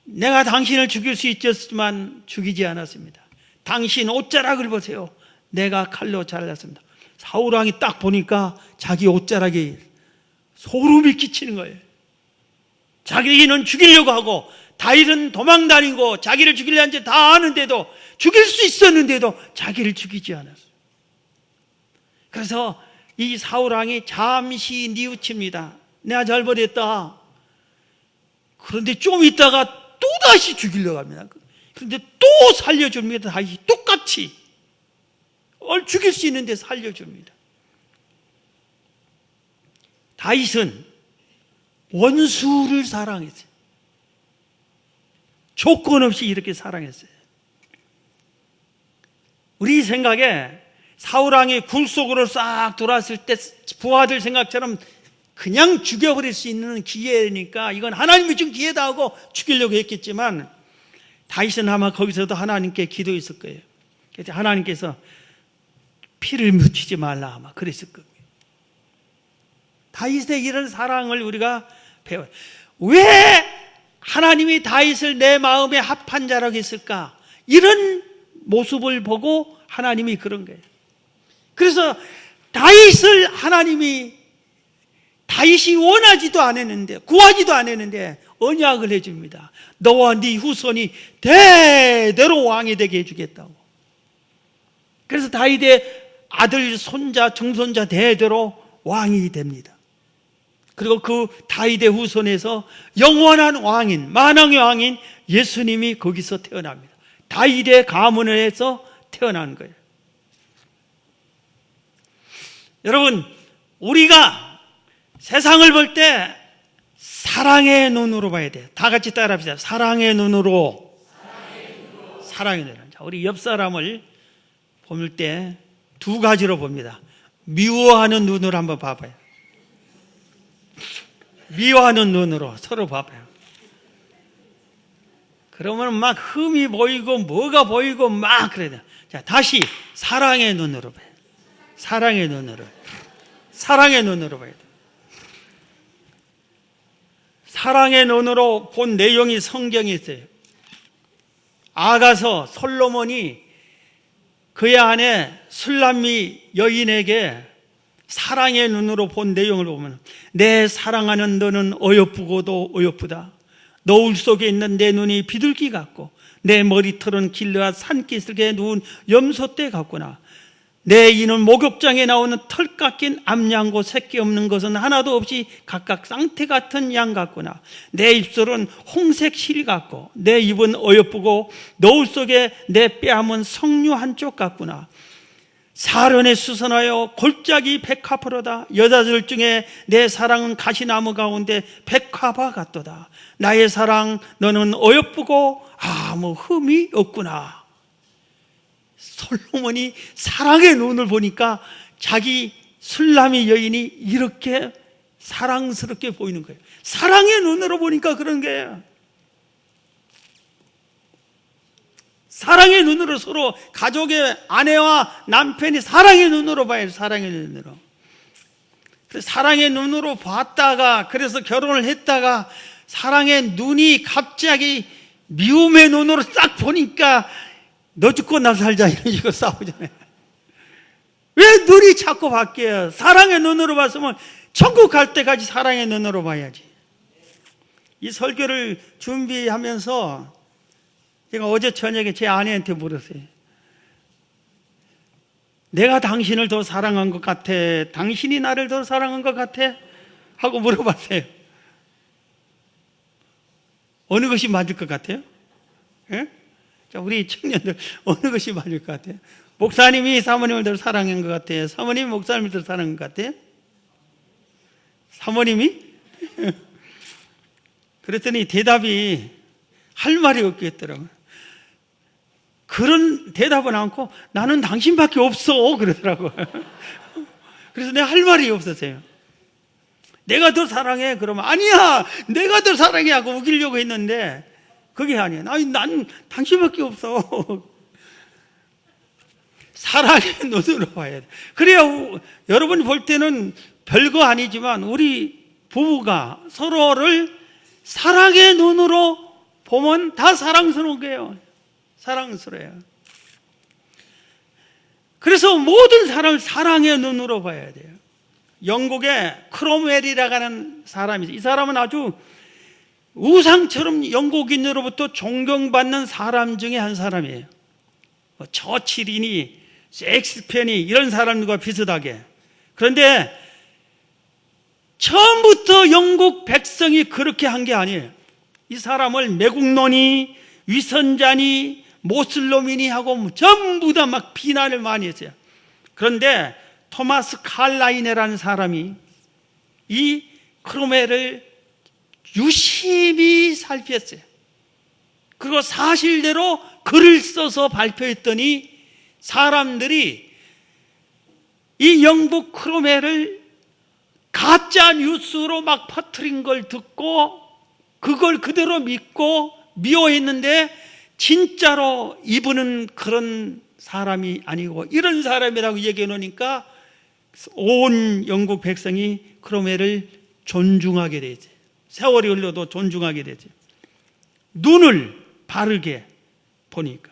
내가 당신을 죽일 수 있었지만 죽이지 않았습니다. 당신 옷자락을 보세요. 내가 칼로 잘랐습니다. 사울왕이 딱 보니까 자기 옷자락이 소름이 끼치는 거예요. 자기는 죽이려고 하고 다윗은 도망다니고 자기를 죽이려는 줄 다 아는데도 죽일 수 있었는데도 자기를 죽이지 않았어요. 그래서 이 사울왕이 잠시 뉘우칩니다. 내가 잘못했다. 그런데 좀 있다가 또다시 죽이려고 합니다. 그런데 또 살려줍니다. 다시 똑같이 죽일 수 있는데 살려줍니다. 다윗은 원수를 사랑했어요. 조건 없이 이렇게 사랑했어요. 우리 생각에 사울왕이 굴 속으로 싹 돌아왔을 때 부하들 생각처럼 그냥 죽여버릴 수 있는 기회니까 이건 하나님이 준 기회다 하고 죽이려고 했겠지만 다윗은 아마 거기서도 하나님께 기도했을 거예요. 그래서 하나님께서 피를 묻히지 말라 아마 그랬을 겁니다. 다윗의 이런 사랑을 우리가 배워요. 왜 하나님이 다윗을 내 마음에 합한 자라고 했을까? 이런 모습을 보고 하나님이 그런 거예요. 그래서 다윗을 다윗이 원하지도 않았는데 구하지도 않았는데 언약을 해줍니다. 너와 네 후손이 대대로 왕이 되게 해주겠다고. 그래서 다윗의 아들, 손자, 증손자 대대로 왕이 됩니다. 그리고 그 다윗의 후손에서 영원한 왕인, 만왕의 왕인 예수님이 거기서 태어납니다. 다윗의 가문에서 태어난 거예요. 여러분, 우리가 세상을 볼 때 사랑의 눈으로 봐야 돼요. 다 같이 따라합시다. 사랑의 눈으로. 사랑의 눈으로. 자, 우리 옆 사람을 볼 때 두 가지로 봅니다. 미워하는 눈으로 한번 봐봐요. 미워하는 눈으로 서로 봐봐요. 그러면 막 흠이 보이고 뭐가 보이고 막 그래야 돼요. 자, 다시 사랑의 눈으로 봐요. 사랑의 눈으로. 사랑의 눈으로 봐야 돼요. 사랑의 눈으로 본 내용이 성경에 있어요. 아가서 솔로몬이 그의 아내 술람미 여인에게 사랑의 눈으로 본 내용을 보면, 내 사랑하는 너는 어여쁘고도 어여쁘다. 노을 속에 있는 내 눈이 비둘기 같고 내 머리털은 길르앗 산기슭에 누운 염소떼 같구나. 내 이는 목욕장에 나오는 털 깎인 암양고 새끼 없는 것은 하나도 없이 각각 쌍태 같은 양 같구나. 내 입술은 홍색 실 같고 내 입은 어여쁘고 노을 속에 내 뺨은 석류 한쪽 같구나. 사련에 수선하여 골짜기 백화포로다. 여자들 중에 내 사랑은 가시나무 가운데 백화바 같도다. 나의 사랑, 너는 어여쁘고 아무 흠이 없구나. 솔로몬이 사랑의 눈을 보니까 자기 술람이 여인이 이렇게 사랑스럽게 보이는 거예요. 사랑의 눈으로 보니까 그런 거예요. 사랑의 눈으로, 서로 가족의 아내와 남편이 사랑의 눈으로 봐요. 사랑의 눈으로. 그래서 사랑의 눈으로 봤다가, 그래서 결혼을 했다가 사랑의 눈이 갑자기 미움의 눈으로 싹 보니까 너 죽고 나 살자 이런 식으로 싸우잖아요. 왜 눈이 자꾸 바뀌어요? 사랑의 눈으로 봤으면 천국 갈 때까지 사랑의 눈으로 봐야지. 이 설교를 준비하면서 제가 어제 저녁에 제 아내한테 물었어요. 내가 당신을 더 사랑한 것 같아? 당신이 나를 더 사랑한 것 같아? 하고 물어봤어요. 어느 것이 맞을 것 같아요? 예? 자, 우리 청년들 어느 것이 맞을 것 같아요? 목사님이 사모님을 더 사랑한 것 같아요? 사모님이 목사님을 더 사랑한 것 같아요? 사모님이? 그랬더니 대답이 할 말이 없겠더라고요. 그런 대답은 않고 나는 당신밖에 없어 그러더라고요. 그래서 내가 할 말이 없었어요. 내가 더 사랑해 그러면 아니야 내가 더 사랑해 하고 우기려고 했는데 그게 아니야. 난 당신밖에 없어. 사랑의 눈으로 봐야 돼. 그래야 여러분이 볼 때는 별거 아니지만 우리 부부가 서로를 사랑의 눈으로 보면 다 사랑스러운 거예요. 사랑스러워요. 그래서 모든 사람을 사랑의 눈으로 봐야 돼요. 영국에 크롬웰이라고 하는 사람이 있어요. 이 사람은 아주 우상처럼 영국인으로부터 존경받는 사람 중에 한 사람이에요. 처칠이니 셰익스피어니 이런 사람들과 비슷하게. 그런데 처음부터 영국 백성이 그렇게 한 게 아니에요. 이 사람을 매국노니 위선자니 모슬로미니 하고 전부 다 막 비난을 많이 했어요. 그런데 토마스 칼라이네라는 사람이 이 크롬웰을 유심히 살폈어요. 그리고 사실대로 글을 써서 발표했더니 사람들이 이 영국 크롬웰을 가짜 뉴스로 막 퍼뜨린 걸 듣고 그걸 그대로 믿고 미워했는데 진짜로 이분은 그런 사람이 아니고 이런 사람이라고 얘기해 놓으니까 온 영국 백성이 크롬웰을 존중하게 되지. 세월이 흘러도 존중하게 되지. 눈을 바르게 보니까.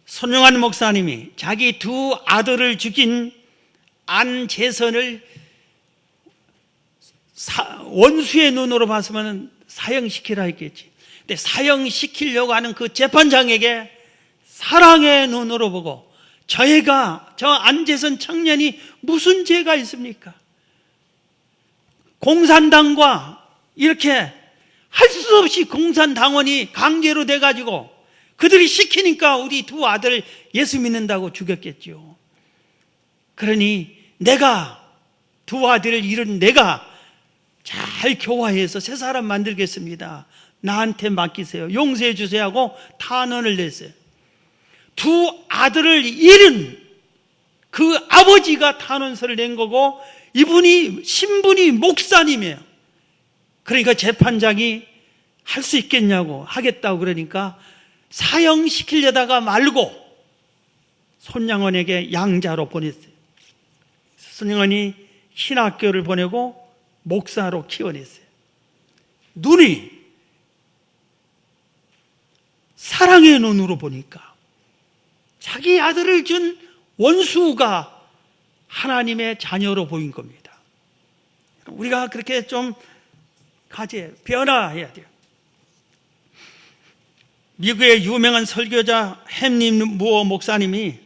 손용한 목사님이 자기 두 아들을 죽인 안재선을 원수의 눈으로 봤으면 사형시키라 했겠지. 근데 사형시키려고 하는 그 재판장에게 사랑의 눈으로 보고 저 안재선 청년이 무슨 죄가 있습니까? 공산당과 이렇게 할 수 없이 공산당원이 강제로 돼가지고 그들이 시키니까 우리 두 아들 예수 믿는다고 죽였겠죠. 그러니 내가 두 아들을 잃은 내가 잘 교화해서 새 사람 만들겠습니다. 나한테 맡기세요. 용서해 주세요 하고 탄원을 냈어요. 두 아들을 잃은 그 아버지가 탄원서를 낸 거고 이분이 신분이 목사님이에요. 그러니까 재판장이 할 수 있겠냐고 하겠다고 그러니까 사형시키려다가 말고 손양원에게 양자로 보냈어요. 손양원이 신학교를 보내고 목사로 키워냈어요. 눈이 사랑의 눈으로 보니까 자기 아들을 준 원수가 하나님의 자녀로 보인 겁니다. 우리가 그렇게 좀 변화해야 돼요. 미국의 유명한 설교자 헨리 무어 목사님이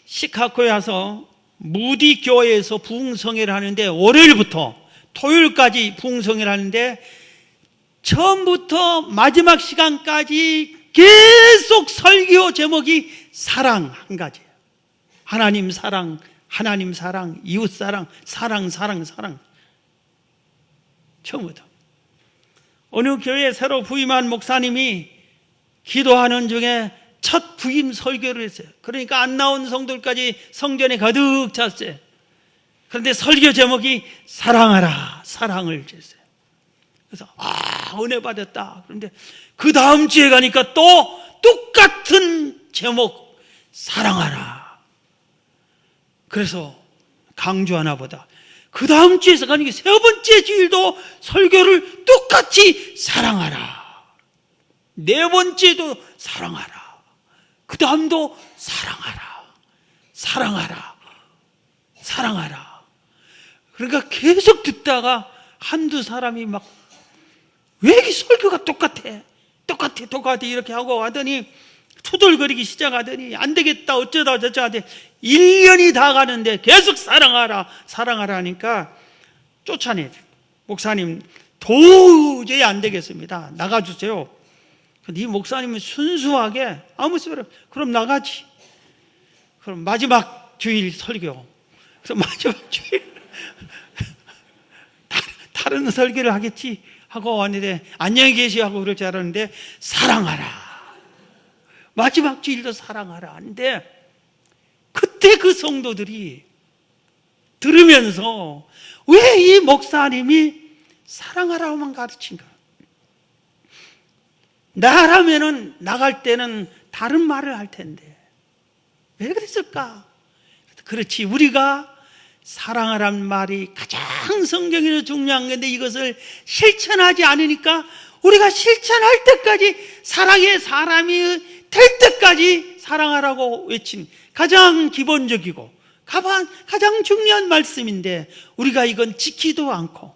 시카고에 와서 무디 교회에서 부흥성회를 하는데 월요일부터 토요일까지 부흥성회를 하는데 처음부터 마지막 시간까지 계속 설교 제목이 사랑 한 가지예요. 하나님 사랑, 하나님 사랑, 이웃 사랑, 사랑, 사랑, 사랑. 처음부터. 어느 교회에 새로 부임한 목사님이 기도하는 중에 첫 부임 설교를 했어요. 그러니까 안 나온 성도들까지 성전에 가득 찼어요. 그런데 설교 제목이 사랑하라, 사랑을 줬어요. 그래서 은혜 받았다. 그런데 그 다음 주에 가니까 또 똑같은 제목 사랑하라. 그래서 강조하나 보다. 그 다음 주에서 가니까 세 번째 주일도 설교를 똑같이 사랑하라. 네 번째도 사랑하라. 그 다음도 사랑하라. 사랑하라. 사랑하라. 그러니까 계속 듣다가 한두 사람이 막 왜 이 설교가 똑같아? 똑같아 이렇게 하고 하더니 투덜거리기 시작하더니 안 되겠다 어쩌다 저쩌다 하더니 1년이 다 가는데 계속 사랑하라 사랑하라 하니까 쫓아내. 목사님 도저히 안 되겠습니다. 나가주세요. 이 목사님은 순수하게 아무 소리 없이 그럼 나가지. 그럼 마지막 주일 설교. 그래서 마지막 주일 다른 설교를 하겠지 하고 왔는데 안녕히 계시오 하고 그럴 줄 알았는데 사랑하라. 마지막 주일도 사랑하라 하는데 그때 그 성도들이 들으면서 왜 이 목사님이 사랑하라고만 가르친가? 나라면은 나갈 때는 다른 말을 할 텐데 왜 그랬을까? 그렇지, 우리가 사랑하란 말이 가장 성경에서 중요한 건데 이것을 실천하지 않으니까 우리가 실천할 때까지 사랑의 사람이 될 때까지 사랑하라고 외친 가장 기본적이고 가장 중요한 말씀인데 우리가 이건 지키도 않고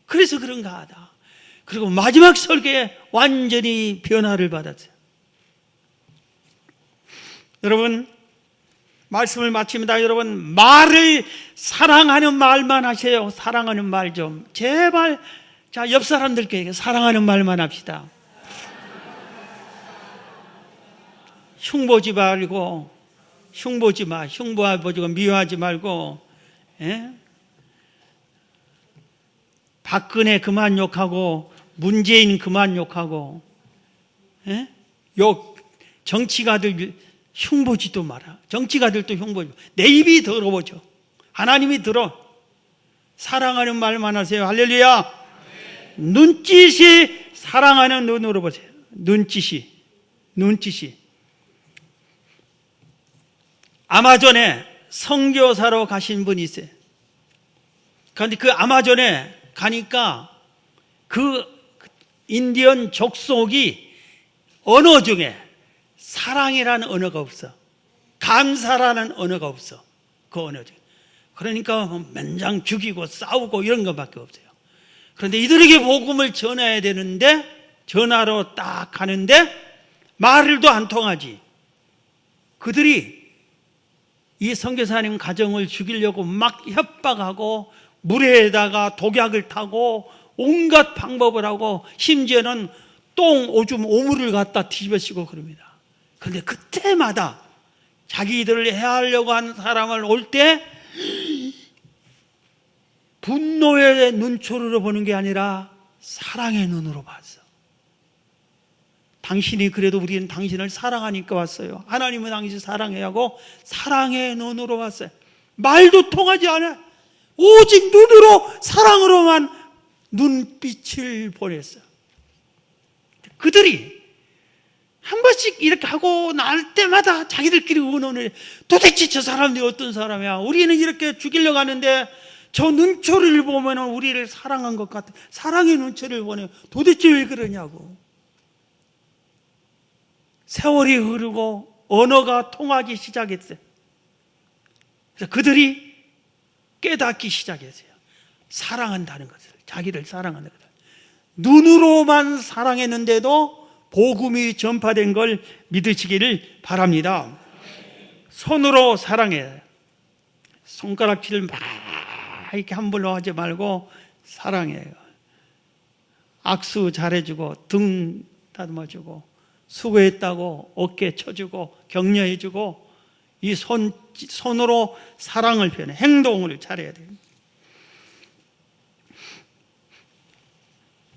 그래서 그런가 하다. 그리고 마지막 설교에 완전히 변화를 받았어요. 여러분, 말씀을 마칩니다. 여러분, 말을 사랑하는 말만 하세요. 사랑하는 말 좀 제발. 자, 옆 사람들께 사랑하는 말만 합시다. 흉보지 말고, 흉보지 마. 흉보하고 미워하지 말고, 예? 박근혜 그만 욕하고 문재인 그만 욕하고, 예? 정치가들 흉보지도 마라. 정치가들도 흉보지. 내 입이 더러워져. 하나님이 들어. 사랑하는 말만 하세요. 할렐루야. 네. 눈짓이 사랑하는 눈으로 보세요. 눈짓이. 아마존에 선교사로 가신 분이 있어요. 그런데 그 아마존에 가니까 그 인디언 족속이 언어 중에 사랑이라는 언어가 없어. 감사라는 언어가 없어. 그 언어 중에. 그러니까 맨장 죽이고 싸우고 이런 것밖에 없어요. 그런데 이들에게 복음을 전해야 되는데 전화로 딱 가는데 말을도 안 통하지. 그들이 이 선교사님 가정을 죽이려고 막 협박하고 물에다가 독약을 타고 온갖 방법을 하고 심지어는 오줌 오물을 갖다 뒤집어쓰고 그럽니다. 그런데 그때마다 자기들을 해하려고 하는 사람을 올 때 분노의 눈초리로 보는 게 아니라 사랑의 눈으로 봤어. 당신이 그래도 우리는 당신을 사랑하니까 왔어요. 하나님은 당신 사랑해야 하고 사랑의 눈으로 봤어요. 말도 통하지 않아. 오직 눈으로, 사랑으로만 눈빛을 보냈어요. 그들이 한 번씩 이렇게 하고 날 때마다 자기들끼리 의논을 해. 도대체 저 사람들이 어떤 사람이야? 우리는 이렇게 죽이려고 하는데 저 눈초리를 보면 우리를 사랑한 것 같아. 사랑의 눈초리를 보내. 도대체 왜 그러냐고. 세월이 흐르고 언어가 통하기 시작했어요. 그래서 그들이 깨닫기 시작했어요. 사랑한다는 것을, 자기를 사랑하는 것을. 눈으로만 사랑했는데도 복음이 전파된 걸 믿으시기를 바랍니다. 손으로 사랑해. 손가락질을 막 이렇게 함부로 하지 말고 사랑해요. 악수 잘해주고 등 다듬어주고 수고했다고 어깨 쳐주고 격려해주고 이 손으로 사랑을 표현해. 행동을 잘해야 돼요.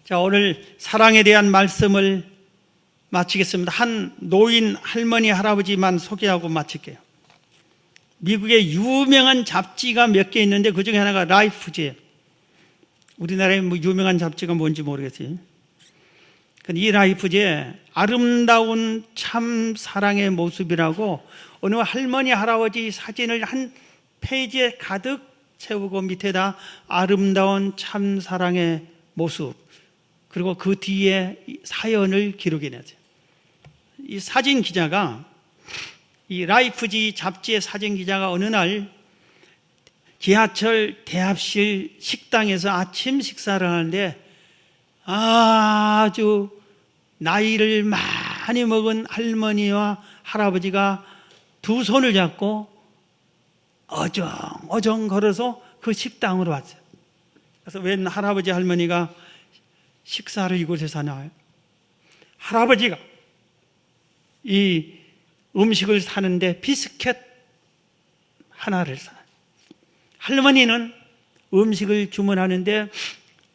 자, 오늘 사랑에 대한 말씀을 마치겠습니다. 한 노인 할머니 할아버지만 소개하고 마칠게요. 미국에 유명한 잡지가 몇 개 있는데 그 중에 하나가 라이프지예요. 우리나라에 뭐 유명한 잡지가 뭔지 모르겠어요. 이 라이프지에 아름다운 참 사랑의 모습이라고 어느 할머니 할아버지 사진을 한 페이지에 가득 채우고 밑에다 아름다운 참 사랑의 모습, 그리고 그 뒤에 사연을 기록해내죠. 이 사진 기자가, 이 라이프지 잡지의 사진 기자가 어느 날 지하철 대합실 식당에서 아침 식사를 하는데 아주 나이를 많이 먹은 할머니와 할아버지가 두 손을 잡고 어정어정 걸어서 그 식당으로 왔어요. 그래서 웬 할아버지 할머니가 식사를 이곳에서 하나요? 할아버지가 이 음식을 사는데 비스켓 하나를 사요. 할머니는 음식을 주문하는데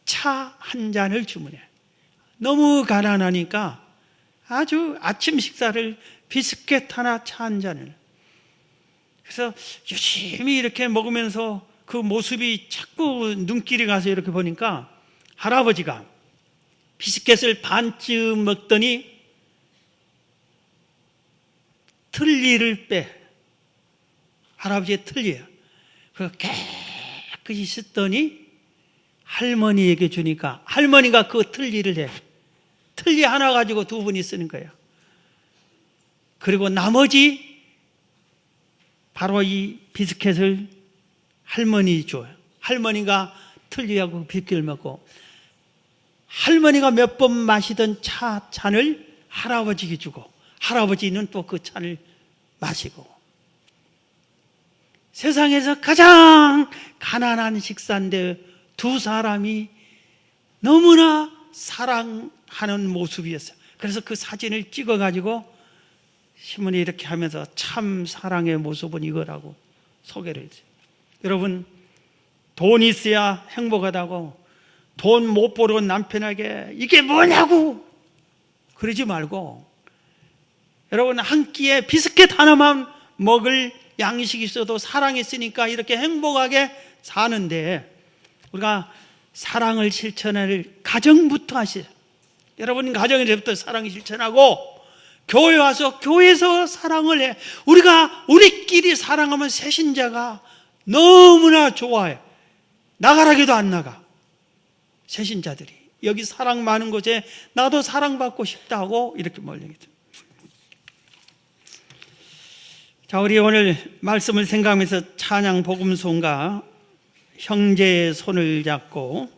차 한 잔을 주문해요. 너무 가난하니까 아주 아침 식사를 비스켓 하나, 차 한 잔을. 그래서 열심히 이렇게 먹으면서 그 모습이 자꾸 눈길이 가서 이렇게 보니까 할아버지가 비스켓을 반쯤 먹더니 틀니를 빼. 할아버지의 틀니야. 그거 깨끗이 씻더니 할머니에게 주니까 할머니가 그 틀니를 해. 틀니 하나 가지고 두 분이 쓰는 거예요. 그리고 나머지 바로 이 비스켓을 할머니 줘요. 할머니가 틀니하고 비스켓을 먹고 할머니가 몇 번 마시던 잔을 할아버지에게 주고 할아버지는 또 그 잔을 마시고. 세상에서 가장 가난한 식사인데 두 사람이 너무나 사랑하는 모습이었어요. 그래서 그 사진을 찍어가지고 신문에 이렇게 하면서 참 사랑의 모습은 이거라고 소개를 했어요. 여러분, 돈 있어야 행복하다고, 돈 못 벌은 남편에게 이게 뭐냐고 그러지 말고, 여러분, 한 끼에 비스켓 하나만 먹을 양식이 있어도 사랑이 있으니까 이렇게 행복하게 사는데, 우리가 사랑을 실천할 가정부터 하세요. 여러분, 가정에서부터 사랑을 실천하고 교회 와서 교회에서 사랑을 해. 우리끼리 사랑하면 새신자가 너무나 좋아해. 나가라기도 안 나가. 새신자들이 여기 사랑 많은 곳에 나도 사랑받고 싶다 하고 이렇게 몰리겠죠. 자, 우리 오늘 말씀을 생각하면서 찬양 복음송가 형제의 손을 잡고